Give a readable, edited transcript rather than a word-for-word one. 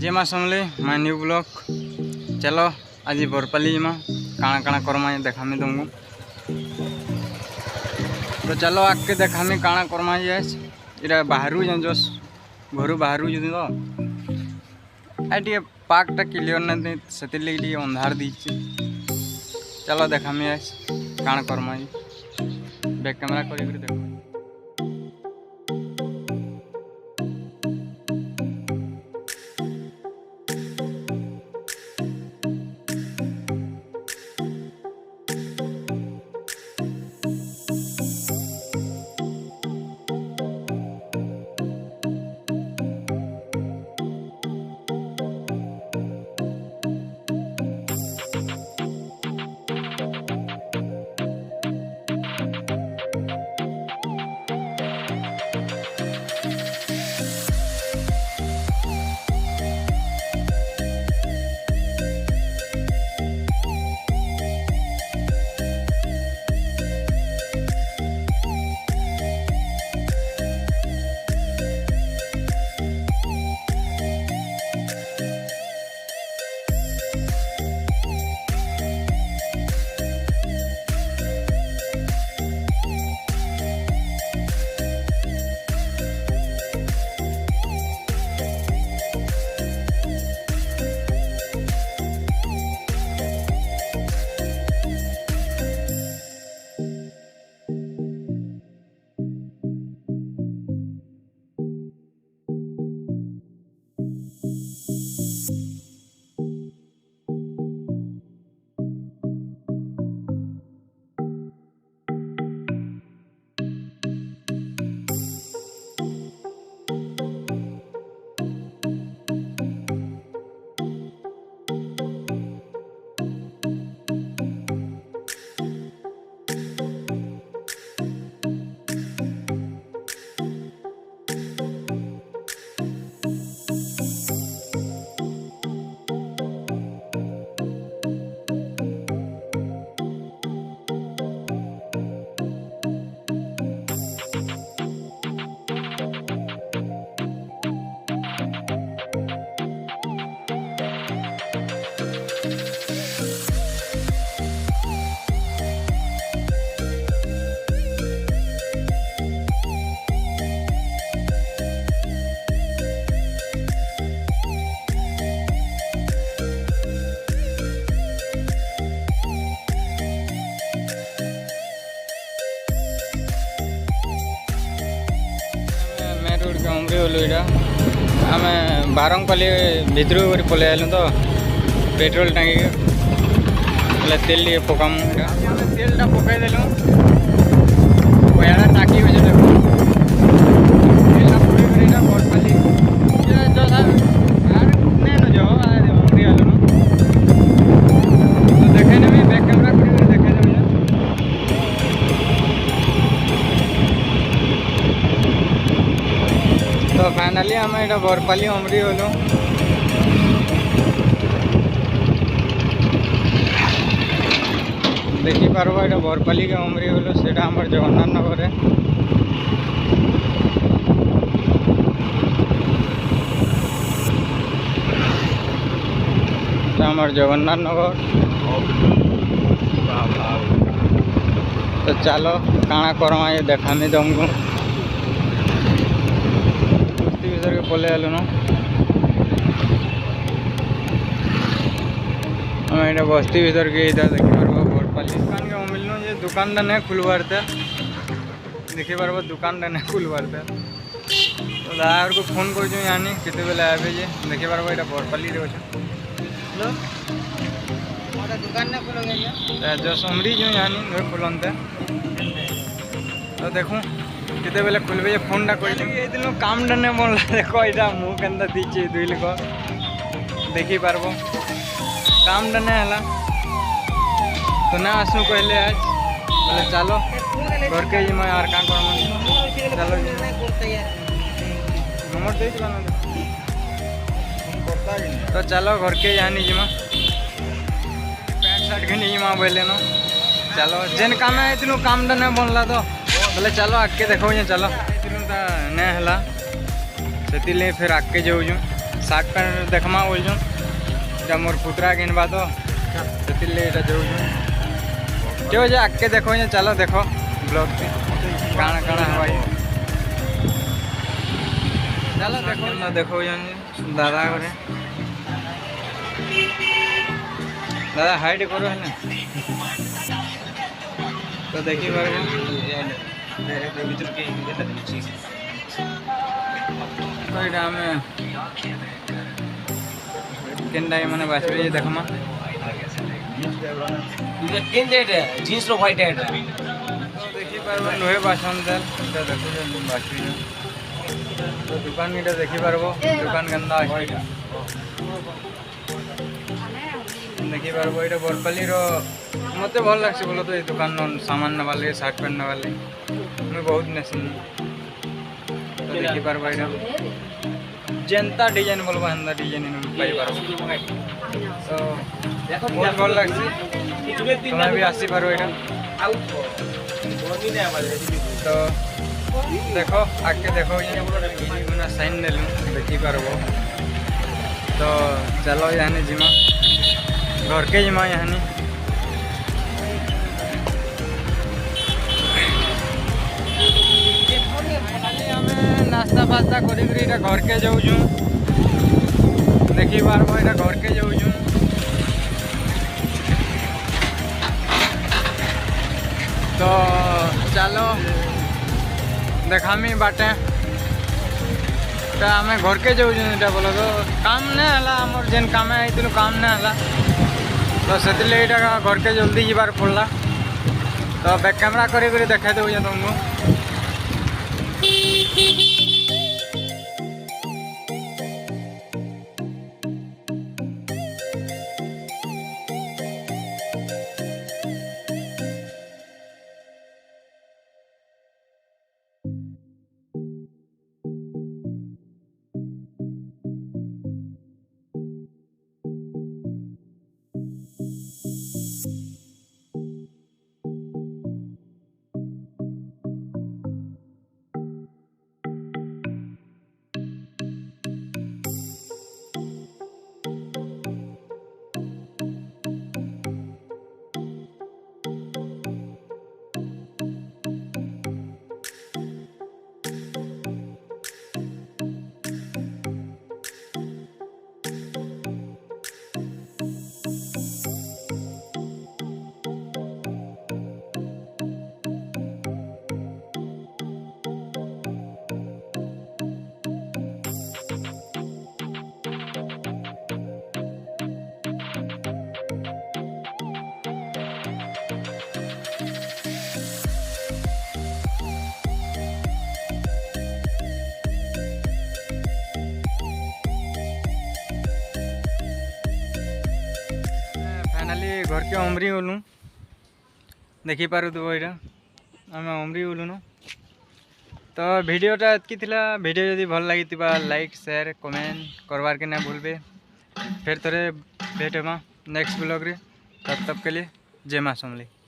जे माँ समले my new blog. चलो आज बरपाली जीमा काଣା काଣା करमा देखामी तुमको। तो चलो आके देखामी काଣା करमा इरा बाहर जस घर बाहर तो आई पार्कटा क्लियर ना से अंधार दी। चलो देखामी काଣା करमा बैक कैमरा कर देखो। आम बारंगपाली भितर पलि आलु तो पेट्रोल टाँगी तेल टे पकाम तेलटा पकईदेलु टाँगी अच्छे देखो तेलटा पकड़ बरपाली हमारी आलु तो देखे नेमी बैक कैमरा कर देखे देवी। तो फाइनाली आम ये बरपाली अमरी गलु। देखी पार्ब ये बरपाली के अमरी गलु से जगन्नाथ नगर है। जगन्नाथ नगर तो चलो काଣା करमा ये देखामी तुमको। भीतर के पलि आलु न आम ये बस्ती भीतर के देखी पार्ब बरपाली दुकान के मिलनु जे दुकानटा नहीं खुलबार था देखी पार्ब दुकानटा नहीं खुलबार था तो ड्राइवर को फोन कर जानी केते बेले आबे जे देखी पार्ब ये बरपाली रे अच्छे दुकान नहीं खुल गया जो समरी जो जानी खुलते तो देखूँ केते बेले खुलबे फोनटा कर दिन कामटा नहीं बनला देखो यहाँ मुँह के दीचे दुई लोग देखी पार्ब कामटा नहीं है तो ना आसू कहले आज बोले चलो घर के जी यार क्या कर चलो नंबर दे तो चलो घर के जानी जीमा पैंट शर्ट के नहीं जीमा बोले न चलो जेन काम आइलु कामटा नहीं बनला तो बोले चलो आगे देखो चलो नहीं है से फिर आगे जाऊँ सार्ट पैंट देखमा बोलछुँ इटा मोर पुतरा किनबा तो से इटा जाऊँ जो जे आगे देखो चलो देखो ब्लॉग से काଣା काଣା हवा चलो देखो ना देखो दादा घरे दादा हाइट करो है ना तो देखी पार तो इटा हमें केनटा माने बाछबे देखमा जीन्स रो व्हाइट है देखी पारबो लोहे बासन देल इटा देखो बाछबे तो दुकान इटा देखी पारबो दुकान गंदा अछि देखी पारबो इटा बरपाली रो मते भल लागसे बोलो तो ये दुकान न सामान नवा ले शर्ट पैंट नवा ले मैं बहुत नेसिन तो देखी पारबो इटा जेंता डिजाइन बोलबो हंदा डिजाइन इन पाई पारबो तो बहुत भल लागसे तुम्हें भी आसी पारो इटा तो देखो आगे देखो ये साइन देलु देखी पारबो तो चलो यहाँ जिमा घर के जिमा यहाँ नास्ता फास्ता करी घर के जाऊँ देखी पारबो इटा घर के जाऊँ तो चलो देखामी बाटे आम घर के जाऊँ बोलो तो काम नहीं है आमर जेन काम आई काम नहीं है तो से घर के जल्दी जीवार पड़ला तो बैक कैमरा करी देखा दूँ तुमको फाइनाली घर के अमरी गलु देखी पारु तो यहाँ आम अमरी गलुन तो वीडियोटा एतकी थिला वीडियो जदि भल लगी लाइक शेयर कमेंट करवार के ना भूलबे फिर थोड़े भेट हेमा नेक्स्ट ब्लॉग रे तब के लिए जय माँ समली।